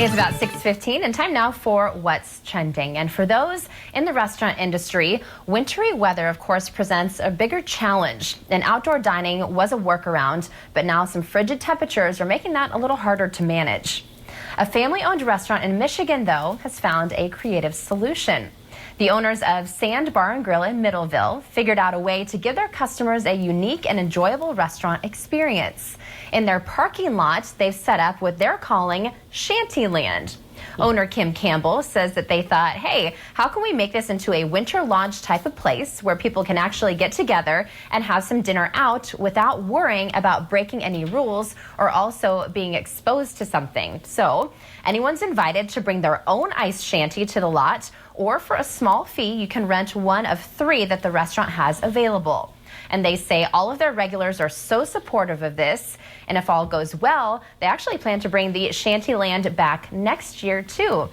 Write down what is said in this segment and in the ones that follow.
It's about 6:15 and time now for What's Trending. And for those in the restaurant industry, wintry weather, of course, presents a bigger challenge. And outdoor dining was a workaround, but now some frigid temperatures are making that a little harder to manage. A family-owned restaurant in Michigan, though, has found a creative solution. The owners of Sand Bar and Grill in Middleville figured out a way to give their customers a unique and enjoyable restaurant experience. In their parking lot, they've set up what they're calling Shantyland. Owner Kim Campbell says that they thought, hey, how can we make this into a winter lodge type of place where people can actually get together and have some dinner out without worrying about breaking any rules or also being exposed to something. So anyone's invited to bring their own ice shanty to the lot, or for a small fee, you can rent one of 3 that the restaurant has available. And they say all of their regulars are so supportive of this. And if all goes well, they actually plan to bring the Shantyland back next year, too.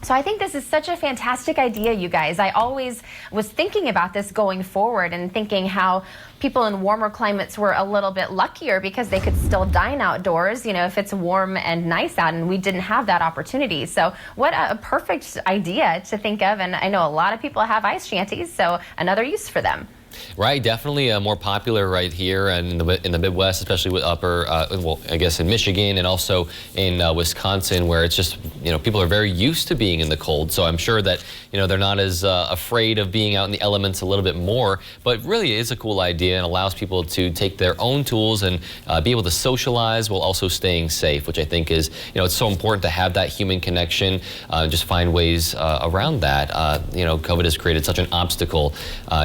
So I think this is such a fantastic idea, you guys. I always was thinking about this going forward and thinking how people in warmer climates were a little bit luckier because they could still dine outdoors, you know, if it's warm and nice out, and we didn't have that opportunity. So what a perfect idea to think of. And I know a lot of people have ice shanties, so another use for them. Right, definitely more popular right here and in the Midwest, especially with well, I guess in Michigan and also in Wisconsin, where it's just, you know, people are very used to being in the cold. So I'm sure that, you know, they're not as afraid of being out in the elements a little bit more. But really it is a cool idea and allows people to take their own tools and be able to socialize while also staying safe, which I think is, you know, it's so important to have that human connection, just find ways around that. You know, COVID has created such an obstacle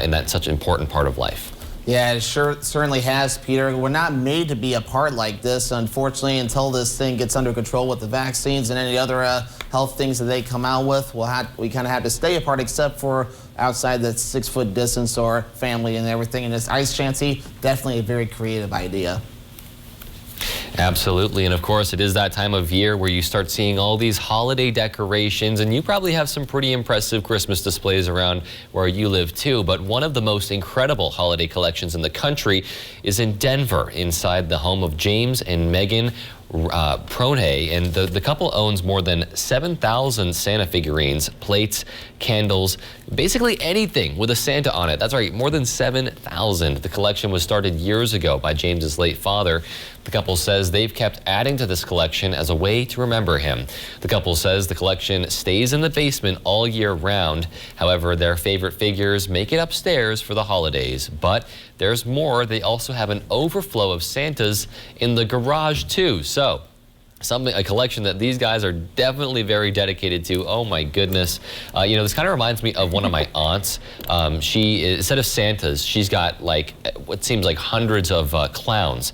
in that such an important part of life. Yeah, it certainly has, Peter. We're not made to be apart like this, unfortunately, until this thing gets under control with the vaccines and any other health things that they come out with. We kind of have to stay apart, except for outside the 6-foot distance or family and everything. And this ice shanty, definitely a very creative idea. Absolutely, and of course it is that time of year where you start seeing all these holiday decorations, and you probably have some pretty impressive Christmas displays around where you live too. But one of the most incredible holiday collections in the country is in Denver, inside the home of James and Megan Pronay, and the couple owns more than 7,000 Santa figurines, plates, candles, basically anything with a Santa on it. That's right, more than 7,000. The collection was started years ago by James's late father. The couple says they've kept adding to this collection as a way to remember him. The couple says the collection stays in the basement all year round. However, their favorite figures make it upstairs for the holidays. But there's more. They also have an overflow of Santas in the garage too. So a collection that these guys are definitely very dedicated to. Oh my goodness. You know, this kind of reminds me of one of my aunts. Instead of Santas, she's got like what seems like hundreds of clowns,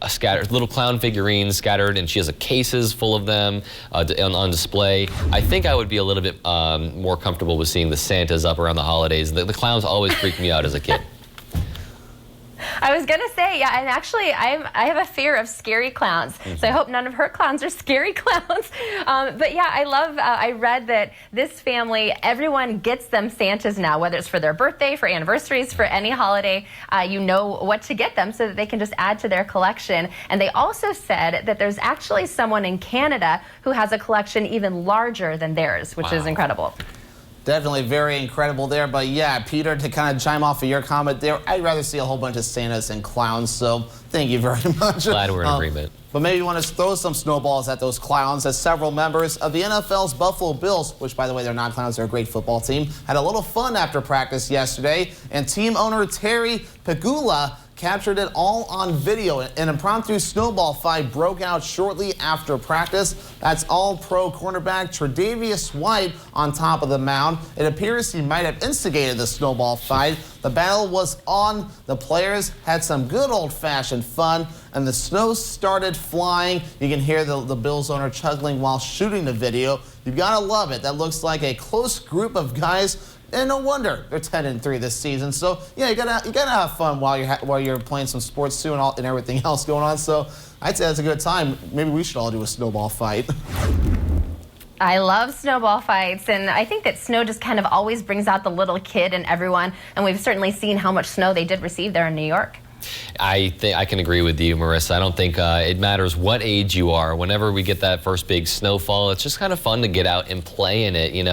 scattered little clown figurines scattered, and she has cases full of them on display. I think I would be a little bit more comfortable with seeing the Santas up around the holidays. The clowns always freaked me out as a kid. I was gonna say, yeah, and actually I have a fear of scary clowns, so I hope none of her clowns are scary clowns. But yeah, I read that this family, everyone gets them Santas now, whether it's for their birthday, for anniversaries, for any holiday, you know what to get them so that they can just add to their collection. And they also said that there's actually someone in Canada who has a collection even larger than theirs, which is incredible. Definitely very incredible there. But yeah, Peter, to kind of chime off of your comment there, I'd rather see a whole bunch of Santas and clowns, so thank you very much. Glad we're in agreement. But maybe you want to throw some snowballs at those clowns, as several members of the NFL's Buffalo Bills, which by the way, they're not clowns, they're a great football team, had a little fun after practice yesterday, and team owner Terry Pegula captured it all on video. An impromptu snowball fight broke out shortly after practice. That's All-Pro cornerback Tre'Davious White on top of the mound. It appears he might have instigated the snowball fight. The battle was on. The players had some good old-fashioned fun, and the snow started flying. You can hear the Bills owner chuckling while shooting the video. You've got to love it. That looks like a close group of guys. And no wonder they're 10-3 this season. So yeah, you gotta have fun while you're playing some sports too, and everything else going on. So I'd say that's a good time. Maybe we should all do a snowball fight. I love snowball fights, and I think that snow just kind of always brings out the little kid in everyone. And we've certainly seen how much snow they did receive there in New York. I think I can agree with you, Marissa. I don't think it matters what age you are. Whenever we get that first big snowfall, it's just kind of fun to get out and play in it. You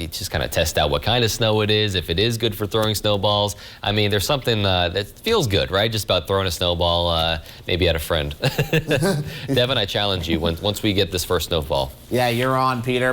just kind of test out what kind of snow it is, if it is good for throwing snowballs. I mean, there's something that feels good, right? Just about throwing a snowball, maybe at a friend. Devin, I challenge you once we get this first snowfall. Yeah, you're on, Peter.